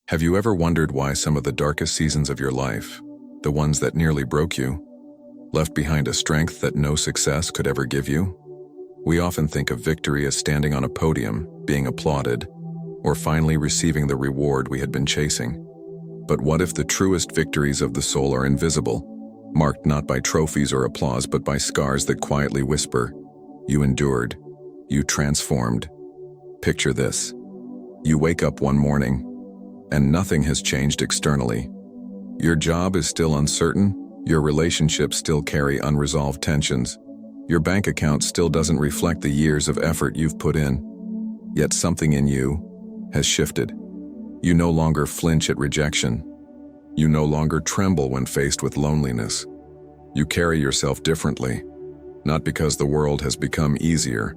Have you ever wondered why some of the darkest seasons of your life, the ones that nearly broke you, left behind a strength that no success could ever give you? We often think of victory as standing on a podium, being applauded, or finally receiving the reward we had been chasing. But what if the truest victories of the soul are invisible, marked not by trophies or applause but by scars that quietly whisper, "You endured, you transformed." Picture this. You wake up one morning, and nothing has changed externally. Your job is still uncertain, your relationships still carry unresolved tensions, your bank account still doesn't reflect the years of effort you've put in. Yet something in you has shifted. You no longer flinch at rejection. You no longer tremble when faced with loneliness. You carry yourself differently, not because the world has become easier,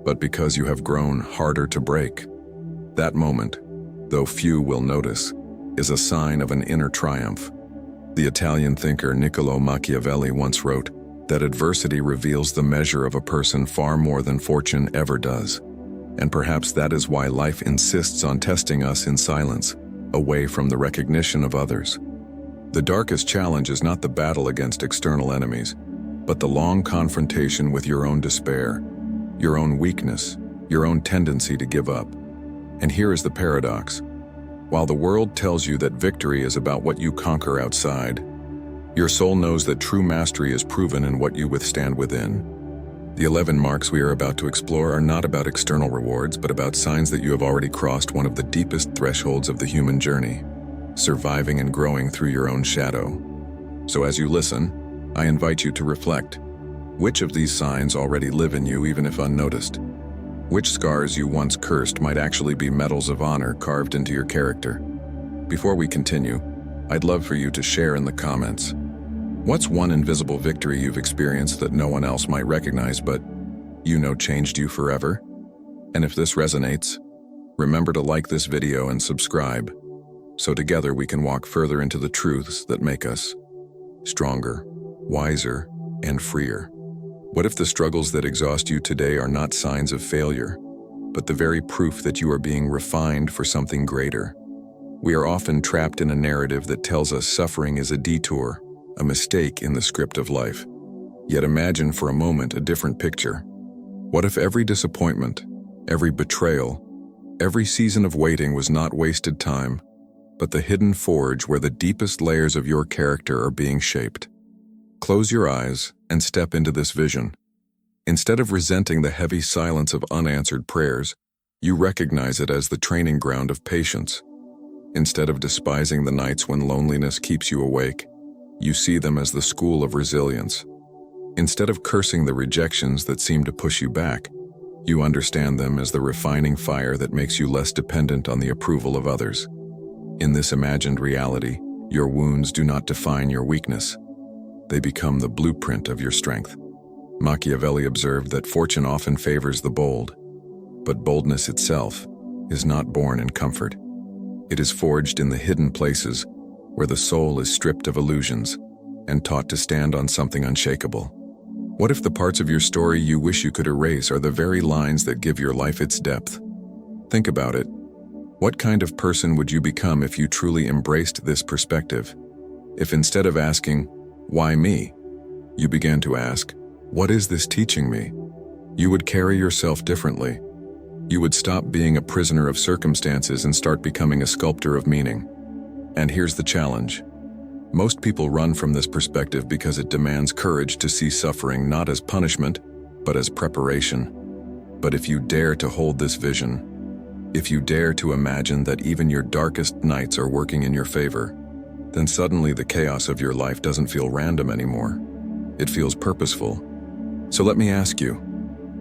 but because you have grown harder to break. That moment, though few will notice, is a sign of an inner triumph. The Italian thinker Niccolò Machiavelli once wrote that adversity reveals the measure of a person far more than fortune ever does. And perhaps that is why life insists on testing us in silence, away from the recognition of others. The darkest challenge is not the battle against external enemies, but the long confrontation with your own despair, your own weakness, your own tendency to give up. And here is the paradox. While the world tells you that victory is about what you conquer outside, your soul knows that true mastery is proven in what you withstand within. The 11 marks we are about to explore are not about external rewards, but about signs that you have already crossed one of the deepest thresholds of the human journey, surviving and growing through your own shadow. So as you listen, I invite you to reflect. Which of these signs already live in you even if unnoticed? Which scars you once cursed might actually be medals of honor carved into your character? Before we continue, I'd love for you to share in the comments. What's one invisible victory you've experienced that no one else might recognize but you know changed you forever? And if this resonates, remember to like this video and subscribe, so together we can walk further into the truths that make us stronger, wiser, and freer. What if the struggles that exhaust you today are not signs of failure, but the very proof that you are being refined for something greater? We are often trapped in a narrative that tells us suffering is a detour, a mistake in the script of life. Yet imagine for a moment a different picture. What if every disappointment, every betrayal, every season of waiting was not wasted time, but the hidden forge where the deepest layers of your character are being shaped? Close your eyes and step into this vision. Instead of resenting the heavy silence of unanswered prayers, you recognize it as the training ground of patience. Instead of despising the nights when loneliness keeps you awake, you see them as the school of resilience. Instead of cursing the rejections that seem to push you back, you understand them as the refining fire that makes you less dependent on the approval of others. In this imagined reality, your wounds do not define your weakness. They become the blueprint of your strength. Machiavelli observed that fortune often favors the bold, but boldness itself is not born in comfort. It is forged in the hidden places where the soul is stripped of illusions and taught to stand on something unshakable. What if the parts of your story you wish you could erase are the very lines that give your life its depth? Think about it. What kind of person would you become if you truly embraced this perspective? If instead of asking, "Why me?" you began to ask, "What is this teaching me?" You would carry yourself differently. You would stop being a prisoner of circumstances and start becoming a sculptor of meaning. And here's the challenge. Most people run from this perspective because it demands courage to see suffering not as punishment, but as preparation. But if you dare to hold this vision, if you dare to imagine that even your darkest nights are working in your favor, then suddenly the chaos of your life doesn't feel random anymore. It feels purposeful. So let me ask you,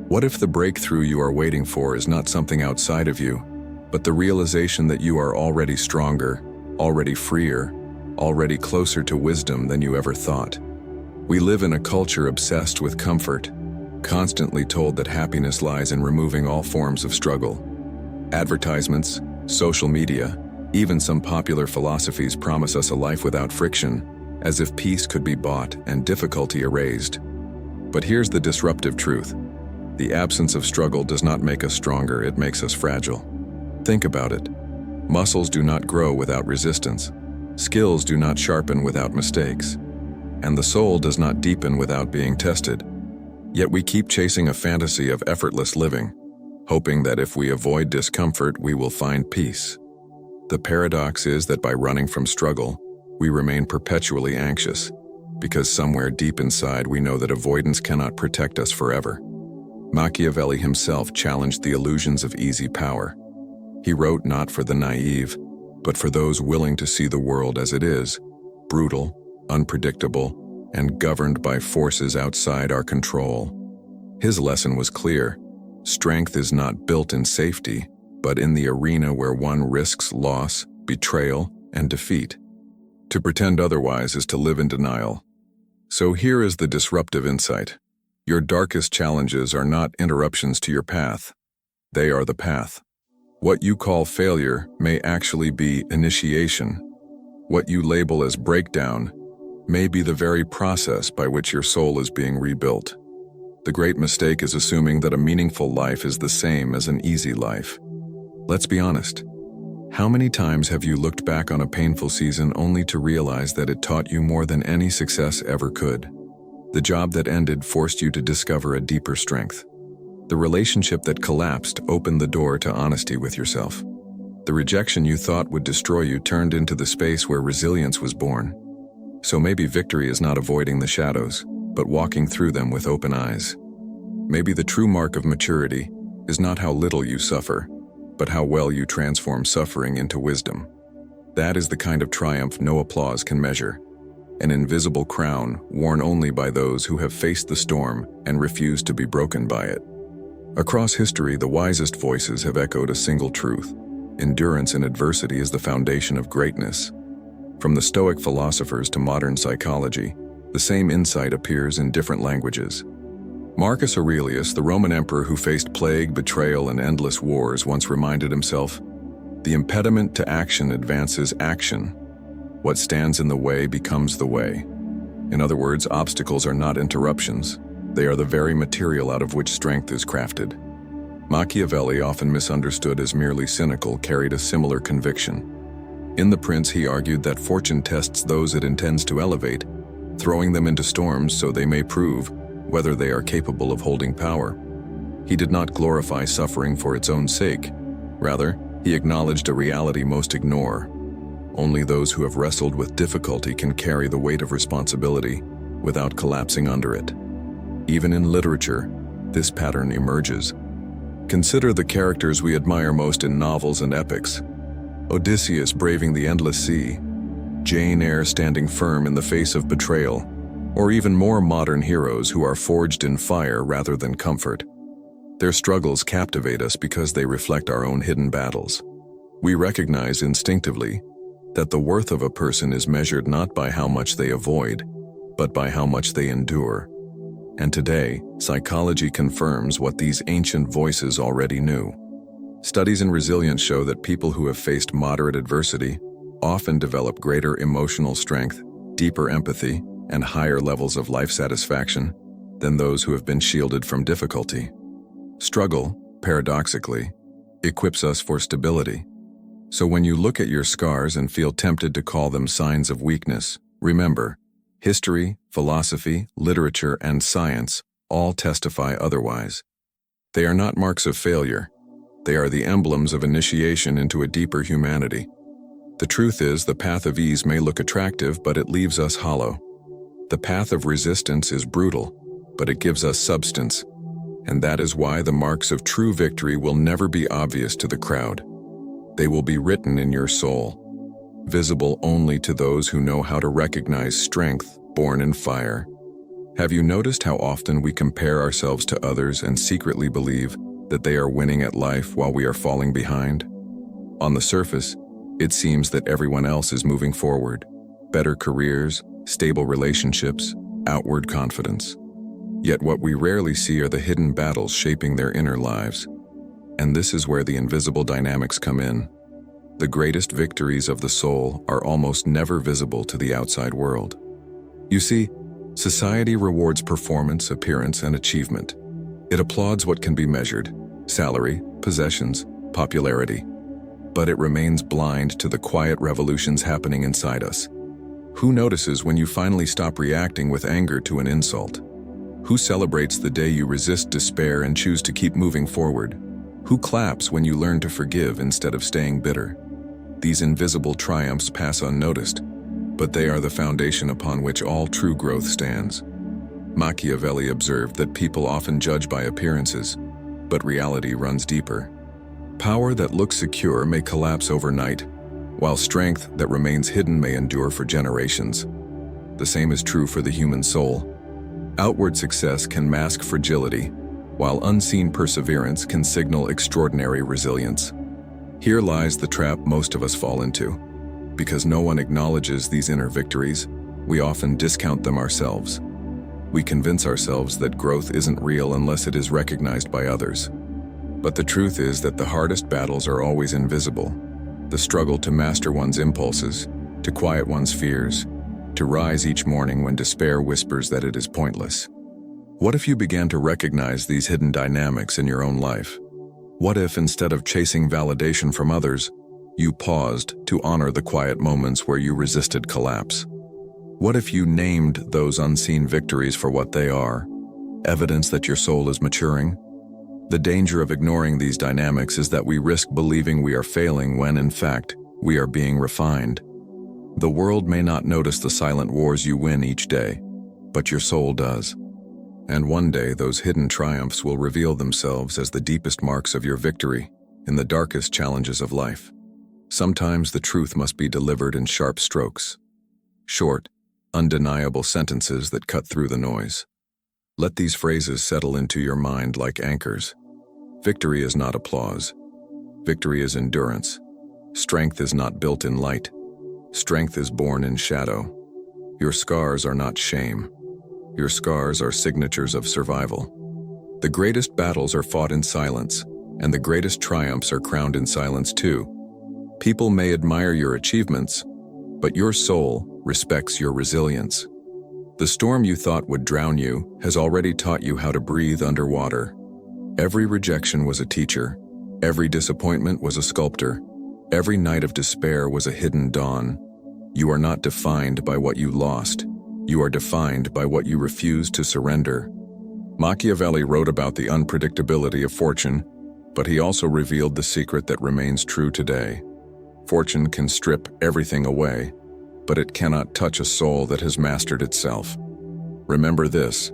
what if the breakthrough you are waiting for is not something outside of you, but the realization that you are already stronger, already freer, already closer to wisdom than you ever thought? We live in a culture obsessed with comfort, constantly told that happiness lies in removing all forms of struggle. Advertisements, social media, even some popular philosophies promise us a life without friction, as if peace could be bought and difficulty erased. But here's the disruptive truth. The absence of struggle does not make us stronger, it makes us fragile. Think about it. Muscles do not grow without resistance. Skills do not sharpen without mistakes. And the soul does not deepen without being tested. Yet we keep chasing a fantasy of effortless living, hoping that if we avoid discomfort, we will find peace. The paradox is that by running from struggle, we remain perpetually anxious, because somewhere deep inside we know that avoidance cannot protect us forever. Machiavelli himself challenged the illusions of easy power. He wrote not for the naive, but for those willing to see the world as it is, brutal, unpredictable, and governed by forces outside our control. His lesson was clear. Strength is not built in safety, but in the arena where one risks loss, betrayal, and defeat. To pretend otherwise is to live in denial. So here is the disruptive insight. Your darkest challenges are not interruptions to your path. They are the path. What you call failure may actually be initiation. What you label as breakdown may be the very process by which your soul is being rebuilt. The great mistake is assuming that a meaningful life is the same as an easy life. Let's be honest. How many times have you looked back on a painful season only to realize that it taught you more than any success ever could? The job that ended forced you to discover a deeper strength. The relationship that collapsed opened the door to honesty with yourself. The rejection you thought would destroy you turned into the space where resilience was born. So maybe victory is not avoiding the shadows, but walking through them with open eyes. Maybe the true mark of maturity is not how little you suffer, but how well you transform suffering into wisdom. That is the kind of triumph no applause can measure. An invisible crown worn only by those who have faced the storm and refused to be broken by it. Across history, the wisest voices have echoed a single truth. Endurance in adversity is the foundation of greatness. From the Stoic philosophers to modern psychology, the same insight appears in different languages. Marcus Aurelius, the Roman emperor who faced plague, betrayal, and endless wars, once reminded himself, "The impediment to action advances action. What stands in the way becomes the way." In other words, obstacles are not interruptions. They are the very material out of which strength is crafted. Machiavelli, often misunderstood as merely cynical, carried a similar conviction. In The Prince, he argued that fortune tests those it intends to elevate, throwing them into storms so they may prove whether they are capable of holding power. He did not glorify suffering for its own sake. Rather, he acknowledged a reality most ignore. Only those who have wrestled with difficulty can carry the weight of responsibility without collapsing under it. Even in literature, this pattern emerges. Consider the characters we admire most in novels and epics. Odysseus braving the endless sea, Jane Eyre standing firm in the face of betrayal, or even more modern heroes who are forged in fire rather than comfort. Their struggles captivate us because they reflect our own hidden battles. We recognize instinctively that the worth of a person is measured not by how much they avoid, but by how much they endure. And today, psychology confirms what these ancient voices already knew. Studies in resilience show that people who have faced moderate adversity often develop greater emotional strength, deeper empathy, and higher levels of life satisfaction than those who have been shielded from difficulty. Struggle, paradoxically, equips us for stability. So when you look at your scars and feel tempted to call them signs of weakness, remember, history, philosophy, literature, and science all testify otherwise. They are not marks of failure. They are the emblems of initiation into a deeper humanity. The truth is, the path of ease may look attractive, but it leaves us hollow. The path of resistance is brutal, but it gives us substance. And that is why the marks of true victory will never be obvious to the crowd. They will be written in your soul, visible only to those who know how to recognize strength born in fire. Have you noticed how often we compare ourselves to others and secretly believe that they are winning at life while we are falling behind? On the surface, it seems that everyone else is moving forward. Better careers, stable relationships, outward confidence. Yet what we rarely see are the hidden battles shaping their inner lives. And this is where the invisible dynamics come in. The greatest victories of the soul are almost never visible to the outside world. You see, society rewards performance, appearance, and achievement. It applauds what can be measured: salary, possessions, popularity. but it remains blind to the quiet revolutions happening inside us. Who notices when you finally stop reacting with anger to an insult? Who celebrates the day you resist despair and choose to keep moving forward? Who claps when you learn to forgive instead of staying bitter? These invisible triumphs pass unnoticed, but they are the foundation upon which all true growth stands. Machiavelli observed that people often judge by appearances, but reality runs deeper. Power that looks secure may collapse overnight, while strength that remains hidden may endure for generations. The same is true for the human soul. Outward success can mask fragility, while unseen perseverance can signal extraordinary resilience. Here lies the trap most of us fall into. Because no one acknowledges these inner victories, we often discount them ourselves. We convince ourselves that growth isn't real unless it is recognized by others. But the truth is that the hardest battles are always invisible. The struggle to master one's impulses, to quiet one's fears, to rise each morning when despair whispers that it is pointless. What if you began to recognize these hidden dynamics in your own life? What if, instead of chasing validation from others, you paused to honor the quiet moments where you resisted collapse? What if you named those unseen victories for what they are, evidence that your soul is maturing? The danger of ignoring these dynamics is that we risk believing we are failing when, in fact, we are being refined. The world may not notice the silent wars you win each day, but your soul does. And one day those hidden triumphs will reveal themselves as the deepest marks of your victory in the darkest challenges of life. Sometimes the truth must be delivered in sharp strokes. Short, undeniable sentences that cut through the noise. Let these phrases settle into your mind like anchors. Victory is not applause. Victory is endurance. Strength is not built in light. Strength is born in shadow. Your scars are not shame. Your scars are signatures of survival. The greatest battles are fought in silence, and the greatest triumphs are crowned in silence too. People may admire your achievements, but your soul respects your resilience. The storm you thought would drown you has already taught you how to breathe underwater. Every rejection was a teacher. Every disappointment was a sculptor. Every night of despair was a hidden dawn. You are not defined by what you lost. You are defined by what you refuse to surrender. Machiavelli wrote about the unpredictability of fortune, but he also revealed the secret that remains true today. Fortune can strip everything away, but it cannot touch a soul that has mastered itself. Remember this: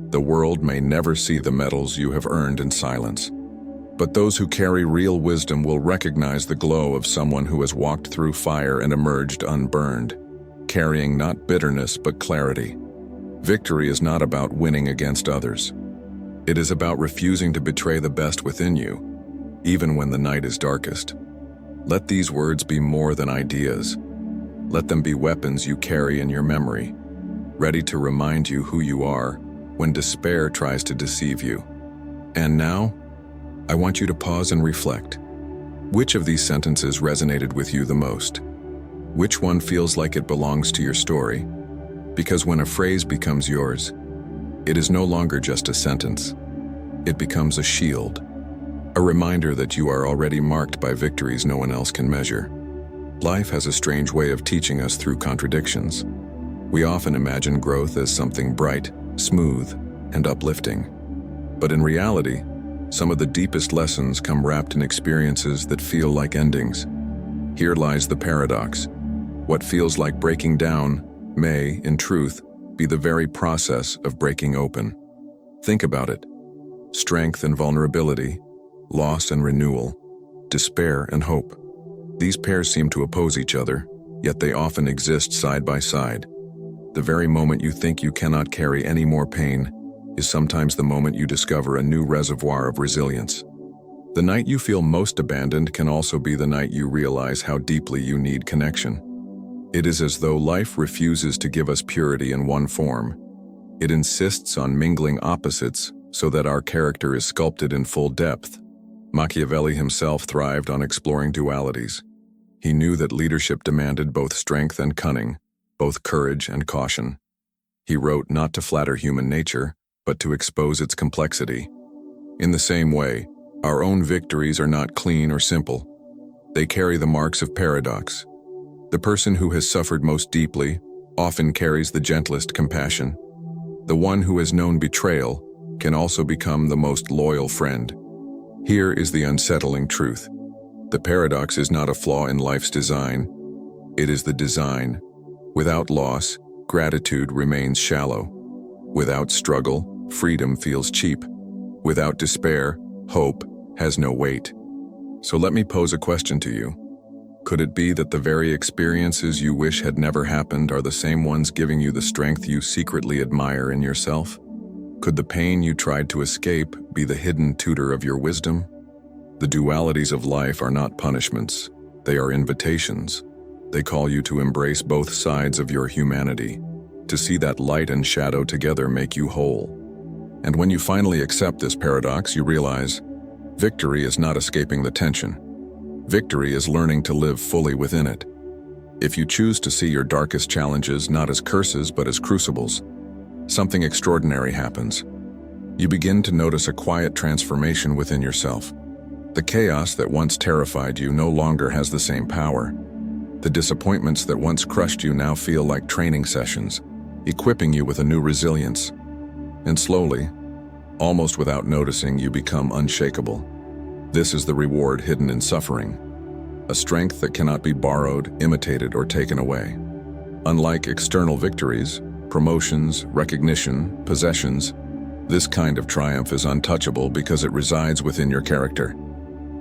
the world may never see the medals you have earned in silence, but those who carry real wisdom will recognize the glow of someone who has walked through fire and emerged unburned, carrying not bitterness but clarity. Victory is not about winning against others. It is about refusing to betray the best within you, even when the night is darkest. Let these words be more than ideas. Let them be weapons you carry in your memory, ready to remind you who you are when despair tries to deceive you. And now, I want you to pause and reflect. Which of these sentences resonated with you the most? Which one feels like it belongs to your story? Because when a phrase becomes yours, it is no longer just a sentence. It becomes a shield, a reminder that you are already marked by victories no one else can measure. Life has a strange way of teaching us through contradictions. We often imagine growth as something bright, smooth, and uplifting. But in reality, some of the deepest lessons come wrapped in experiences that feel like endings. Here lies the paradox. What feels like breaking down may, in truth, be the very process of breaking open. Think about it. Strength and vulnerability, loss and renewal, despair and hope. These pairs seem to oppose each other, yet they often exist side by side. The very moment you think you cannot carry any more pain is sometimes the moment you discover a new reservoir of resilience. The night you feel most abandoned can also be the night you realize how deeply you need connection. It is as though life refuses to give us purity in one form. It insists on mingling opposites so that our character is sculpted in full depth. Machiavelli himself thrived on exploring dualities. He knew that leadership demanded both strength and cunning, both courage and caution. He wrote not to flatter human nature, but to expose its complexity. In the same way, our own victories are not clean or simple. They carry the marks of paradox. The person who has suffered most deeply often carries the gentlest compassion. The one who has known betrayal can also become the most loyal friend. Here is the unsettling truth. The paradox is not a flaw in life's design. It is the design. Without loss, gratitude remains shallow. Without struggle, freedom feels cheap. Without despair, hope has no weight. So let me pose a question to you. Could it be that the very experiences you wish had never happened are the same ones giving you the strength you secretly admire in yourself? Could the pain you tried to escape be the hidden tutor of your wisdom? The dualities of life are not punishments. They are invitations. They call you to embrace both sides of your humanity, to see that light and shadow together make you whole. And when you finally accept this paradox, you realize victory is not escaping the tension. Victory is learning to live fully within it. If you choose to see your darkest challenges not as curses but as crucibles, something extraordinary happens. You begin to notice a quiet transformation within yourself. The chaos that once terrified you no longer has the same power. The disappointments that once crushed you now feel like training sessions, equipping you with a new resilience. And slowly, almost without noticing, you become unshakable. This is the reward hidden in suffering, a strength that cannot be borrowed, imitated, or taken away. Unlike external victories, promotions, recognition, possessions, this kind of triumph is untouchable because it resides within your character.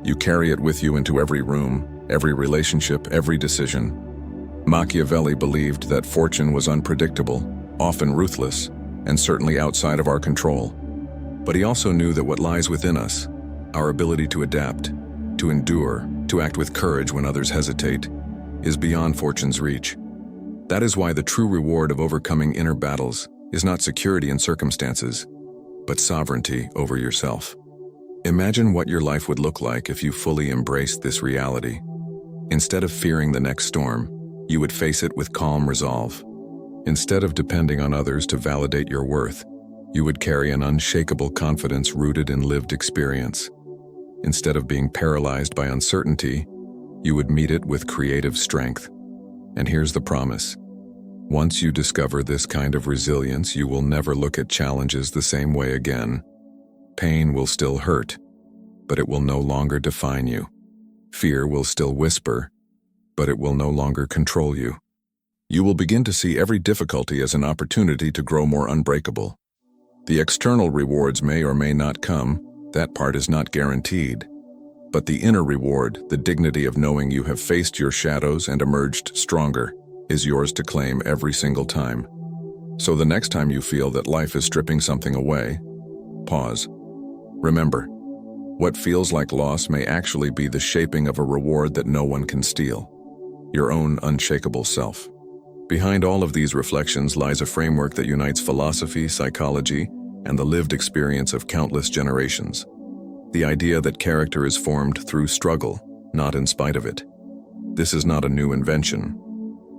You carry it with you into every room, every relationship, every decision. Machiavelli believed that fortune was unpredictable, often ruthless, and certainly outside of our control. But he also knew that what lies within us, our ability to adapt, to endure, to act with courage when others hesitate, is beyond fortune's reach. That is why the true reward of overcoming inner battles is not security in circumstances, but sovereignty over yourself. Imagine what your life would look like if you fully embraced this reality. Instead of fearing the next storm, you would face it with calm resolve. Instead of depending on others to validate your worth, you would carry an unshakable confidence rooted in lived experience. Instead of being paralyzed by uncertainty, you would meet it with creative strength. And here's the promise. Once you discover this kind of resilience, you will never look at challenges the same way again. Pain will still hurt, but it will no longer define you. Fear will still whisper, but it will no longer control you. You will begin to see every difficulty as an opportunity to grow more unbreakable. The external rewards may or may not come. That part is not guaranteed. But the inner reward, the dignity of knowing you have faced your shadows and emerged stronger, is yours to claim every single time. So the next time you feel that life is stripping something away, pause. Remember, what feels like loss may actually be the shaping of a reward that no one can steal. Your own unshakable self. Behind all of these reflections lies a framework that unites philosophy, psychology, and the lived experience of countless generations. The idea that character is formed through struggle, not in spite of it. This is not a new invention.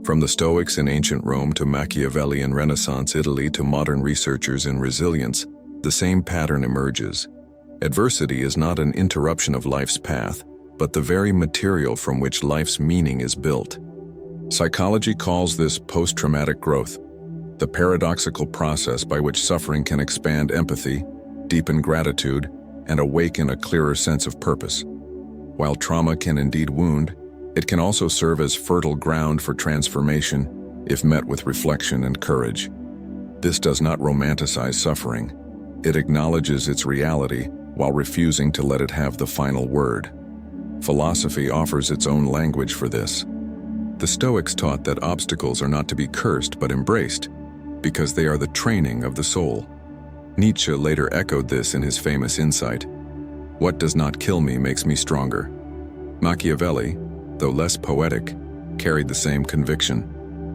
From the Stoics in ancient Rome to Machiavelli in Renaissance Italy to modern researchers in resilience, the same pattern emerges. Adversity is not an interruption of life's path, but the very material from which life's meaning is built. Psychology calls this post-traumatic growth, the paradoxical process by which suffering can expand empathy, deepen gratitude, and awaken a clearer sense of purpose. While trauma can indeed wound, it can also serve as fertile ground for transformation if met with reflection and courage. This does not romanticize suffering. It acknowledges its reality while refusing to let it have the final word. Philosophy offers its own language for this. The Stoics taught that obstacles are not to be cursed but embraced, because they are the training of the soul. Nietzsche later echoed this in his famous insight, "What does not kill me makes me stronger." Machiavelli, though less poetic, carried the same conviction.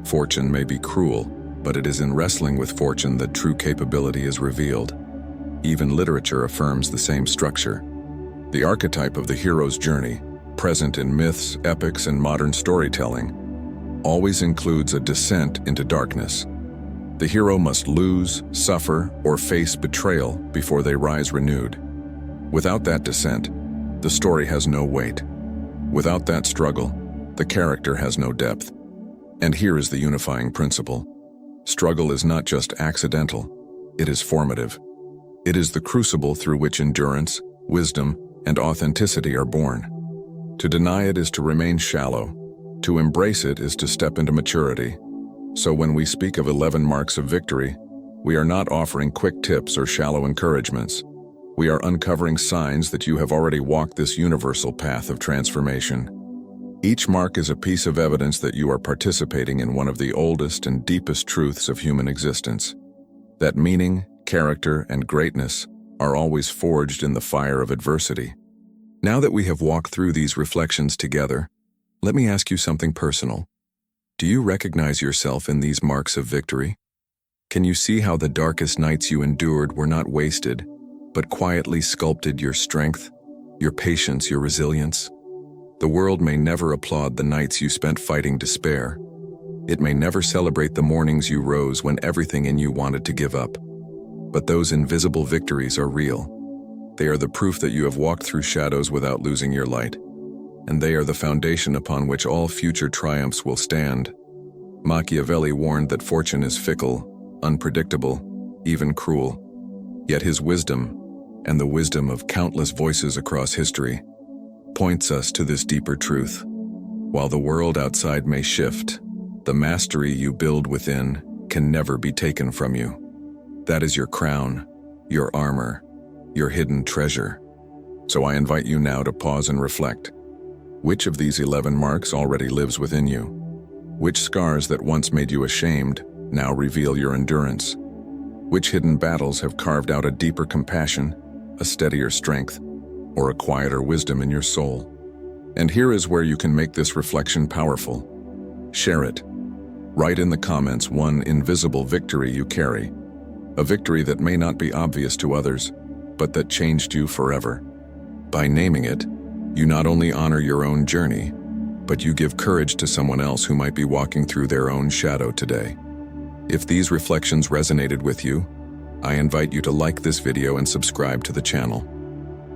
Fortune may be cruel, but it is in wrestling with fortune that true capability is revealed. Even literature affirms the same structure. The archetype of the hero's journey, present in myths, epics, and modern storytelling, always includes a descent into darkness. The hero must lose, suffer, or face betrayal before they rise renewed. Without that descent, the story has no weight. Without that struggle, the character has no depth. And here is the unifying principle. Struggle is not just accidental, it is formative. It is the crucible through which endurance, wisdom, and authenticity are born. To deny it is to remain shallow. To embrace it is to step into maturity. So when we speak of 11 marks of victory, we are not offering quick tips or shallow encouragements. We are uncovering signs that you have already walked this universal path of transformation. Each mark is a piece of evidence that you are participating in one of the oldest and deepest truths of human existence. That meaning, character, and greatness are always forged in the fire of adversity. Now that we have walked through these reflections together, let me ask you something personal. Do you recognize yourself in these marks of victory? Can you see how the darkest nights you endured were not wasted, but quietly sculpted your strength, your patience, your resilience? The world may never applaud the nights you spent fighting despair. It may never celebrate the mornings you rose when everything in you wanted to give up. But those invisible victories are real. They are the proof that you have walked through shadows without losing your light. And they are the foundation upon which all future triumphs will stand. Machiavelli warned that fortune is fickle, unpredictable, even cruel. Yet his wisdom, and the wisdom of countless voices across history, points us to this deeper truth. While the world outside may shift, the mastery you build within can never be taken from you. That is your crown, your armor, your hidden treasure. So I invite you now to pause and reflect. Which of these 11 marks already lives within you? Which scars that once made you ashamed now reveal your endurance? Which hidden battles have carved out a deeper compassion, a steadier strength, or a quieter wisdom in your soul? And here is where you can make this reflection powerful. Share it. Write in the comments one invisible victory you carry, a victory that may not be obvious to others, but that changed you forever. By naming it, you not only honor your own journey, but you give courage to someone else who might be walking through their own shadow today. If these reflections resonated with you, I invite you to like this video and subscribe to the channel.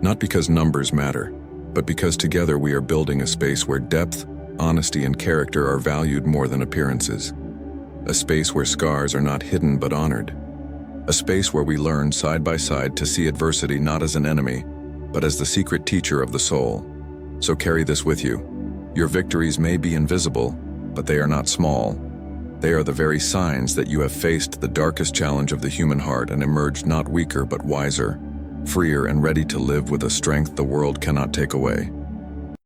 Not because numbers matter, but because together we are building a space where depth, honesty, and character are valued more than appearances. A space where scars are not hidden but honored. A space where we learn side by side to see adversity not as an enemy, but as the secret teacher of the soul. So carry this with you. Your victories may be invisible, but they are not small. They are the very signs that you have faced the darkest challenge of the human heart and emerged not weaker but wiser, freer and ready to live with a strength the world cannot take away.